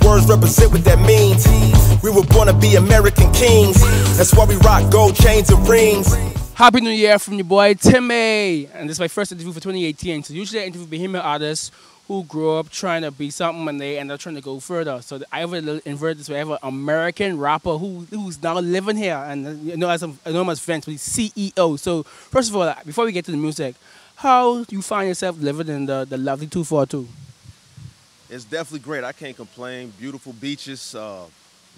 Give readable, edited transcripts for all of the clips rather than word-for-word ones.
words represent what that means. We were born to be American kings. That's why we rock gold chains and rings. Happy New Year from your boy TIMMAY. And this is my first interview for 2018. So usually I interview Bahamian artists who grew up trying to be something and they end up trying to go further. So I have a little invert this way. I have an American rapper who's now living here. And you know, I know him as Vince, but he's C.E.O. So first of all, before we get to the music, how do you find yourself living in the lovely 242? It's definitely great. I can't complain. Beautiful beaches,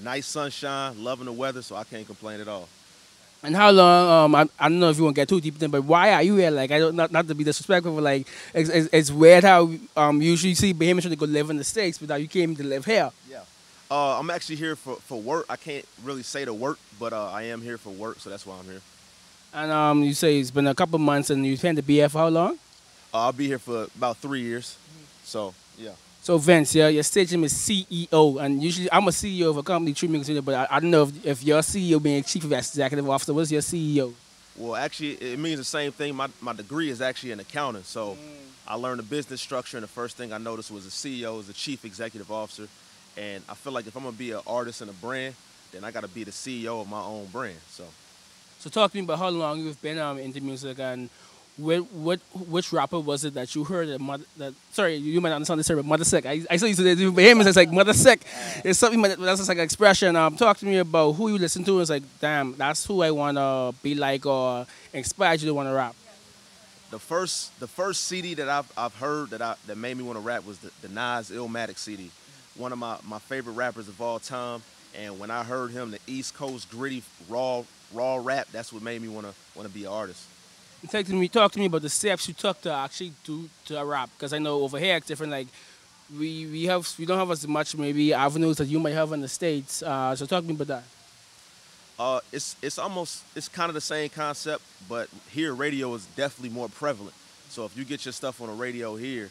nice sunshine, loving the weather, so I can't complain at all. And how long? I don't know if you want to get too deep in, but why are you here? Like, I don't not to be disrespectful, but like, it's weird how usually you see Bahamians trying to go live in the States, but now you came to live here. Yeah. I'm actually here for work. I can't really say to work, but I am here for work, so that's why I'm here. And you say it's been a couple months, and you plan to be here for how long? I'll be here for about 3 years. So yeah. So Vince, yeah, your stage name is C.E.O. And usually I'm a CEO of a company, True Music, but I don't know if your CEO being Chief Executive Officer, what's your CEO? Well, actually, it means the same thing. My degree is actually in accounting, so I learned the business structure, and the first thing I noticed was a CEO is a Chief Executive Officer. And I feel like if I'm going to be an artist and a brand, then I got to be the CEO of my own brand. So talk to me about how long you've been into music, and which rapper was it that you heard sorry, you might not understand this term, but Mother Sick. I saw you say Bahamians, it's like Mother Sick. It's something that's just like an expression. Talk to me about who you listen to. It's like, damn, that's who I want to be like, or inspired you to want to rap. The first CD that I've heard that made me want to rap was the Nas Illmatic CD. One of my favorite rappers of all time. And when I heard him, the East Coast gritty raw rap, that's what made me want to be an artist. Talk to me about the steps you took to actually do to rap, because I know over here it's different. Like we don't have as much maybe avenues that you might have in the States. So talk to me about that. It's kind of the same concept, but here radio is definitely more prevalent. So if you get your stuff on the radio here,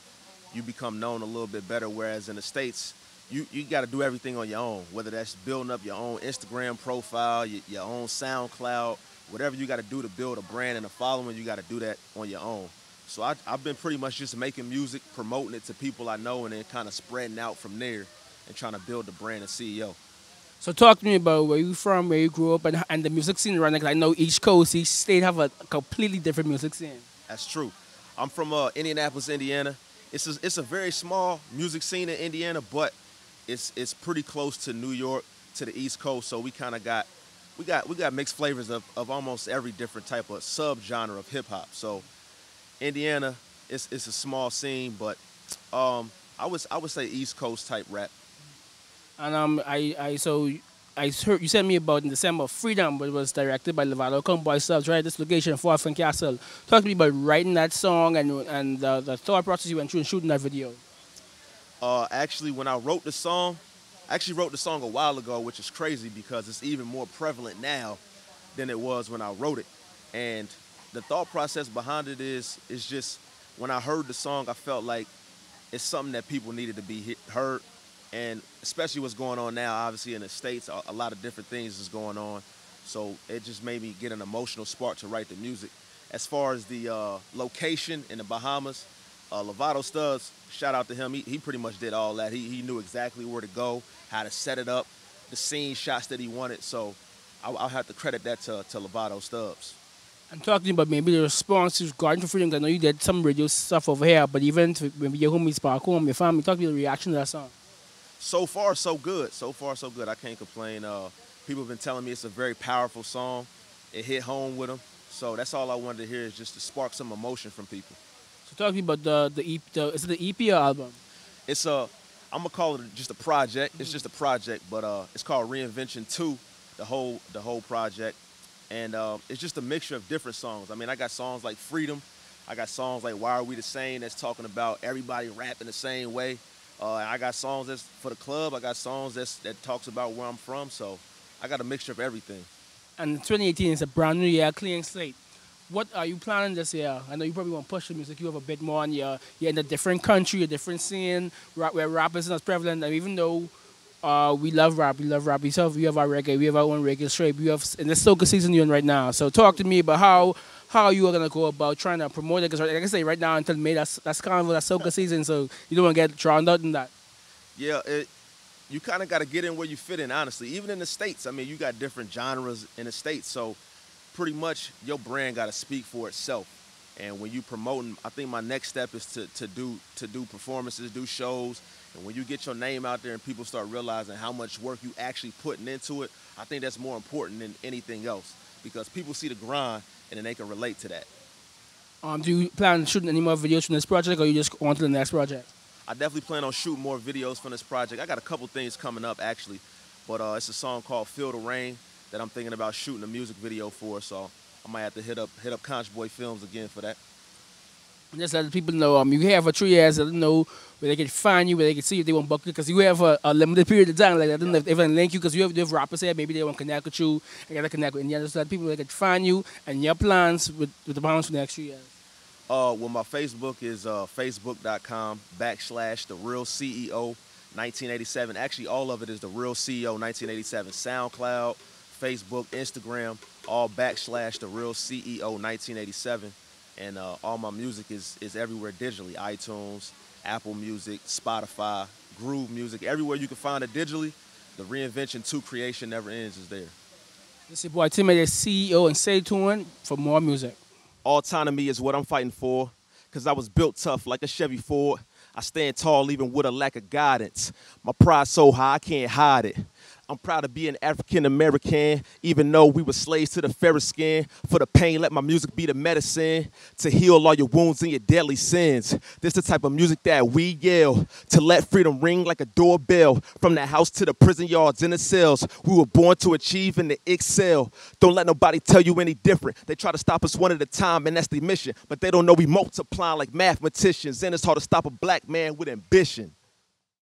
you become known a little bit better. Whereas in the States, you got to do everything on your own, whether that's building up your own Instagram profile, your own SoundCloud. Whatever you got to do to build a brand and a following, you got to do that on your own. So I've been pretty much just making music, promoting it to people I know, and then kind of spreading out from there and trying to build the brand of C.E.O. So talk to me about where you from, where you grew up, and the music scene around. Because I know each coast, each state have a completely different music scene. That's true. I'm from Indianapolis, Indiana. It's a very small music scene in Indiana, but it's pretty close to New York, to the East Coast. So we kind of got mixed flavors of almost every different type of subgenre of hip hop. So Indiana, it's a small scene, but I would say East Coast type rap. And I heard you sent me about in December Freedom, but it was directed by Lovato Cowboy Subs, right? This location, Fort Frank Castle. Talk to me about writing that song and the thought process you went through in shooting that video. Actually, when I wrote the song. I actually wrote the song a while ago, which is crazy because it's even more prevalent now than it was when I wrote it. And the thought process behind it is just when I heard the song, I felt like it's something that people needed to be heard. And especially what's going on now, obviously in the States, a lot of different things is going on. So it just made me get an emotional spark to write the music. As far as the location in the Bahamas, Lovato Stubbs, shout out to him. He pretty much did all that. He knew exactly where to go, how to set it up, the scene shots that he wanted. So I'll have to credit that to Lovato Stubbs. I'm talking about maybe the response to Garden for Freedom. I know you did some radio stuff over here, but even maybe your homies back home, your family, talk about the reaction to that song. So far, so good. So far, so good. I can't complain. People have been telling me it's a very powerful song. It hit home with them. So that's all I wanted to hear, is just to spark some emotion from people. So talk to me about the EP. Is it the EP or album? I'm gonna call it just a project. It's just a project, but it's called Reinvention 2, the whole project, and it's just a mixture of different songs. I mean, I got songs like Freedom, I got songs like Why Are We the Same, that's talking about everybody rapping the same way. I got songs that's for the club. I got songs that talks about where I'm from. So I got a mixture of everything. And 2018 is a brand new year, clean slate. What are you planning this year? I know you probably want to push the music. You have a bit more on you're in a different country, a different scene, where rap isn't as prevalent. And even though we love rap, we have our reggae, we have our own reggae straight. We have in the soca season you're in right now. So talk to me about how you are gonna go about trying to promote it. Because like I say, right now until May, that's kind of that soca season. So you don't want to get drowned out in that. Yeah, you kind of got to get in where you fit in, honestly. Even in the States, I mean, you got different genres in the States, so pretty much your brand got to speak for itself. And when you promoting, I think my next step is to do performances, do shows. And when you get your name out there and people start realizing how much work you actually putting into it, I think that's more important than anything else, because people see the grind and then they can relate to that. Do you plan on shooting any more videos from this project, or you just on to the next project? I definitely plan on shooting more videos from this project. I got a couple things coming up, actually, but it's a song called Feel the Rain that I'm thinking about shooting a music video for, so I might have to hit up Conch Boy Films again for that. Just let people know, you have 3 years, I don't know where they can find you, where they can see if they want to book you, because you have a limited period of time. Like, I don't know if they want to link you, because you have rappers here, maybe they want to connect with you, and got to connect with Indiana. Just let people know they can find you and your plans with the Bahamas for the next 3 years. Well, my Facebook is facebook.com/The Real CEO 1987. Actually, all of it is The Real CEO 1987. SoundCloud, Facebook, Instagram, all /The Real CEO 1987. And all my music is everywhere digitally. iTunes, Apple Music, Spotify, Groove Music. Everywhere you can find it digitally, the reinvention to creation never ends is there. This is your boy TIMMAY, the CEO, and stay tuned for more music. Autonomy is what I'm fighting for, because I was built tough like a Chevy Ford. I stand tall even with a lack of guidance. My pride's so high I can't hide it. I'm proud to be an African American, even though we were slaves to the fairer skin. For the pain, let my music be the medicine to heal all your wounds and your deadly sins. This the type of music that we yell to let freedom ring like a doorbell. From the house to the prison yards and the cells, we were born to achieve and to excel. Don't let nobody tell you any different. They try to stop us one at a time, and that's their mission. But they don't know we multiply like mathematicians, and it's hard to stop a black man with ambition.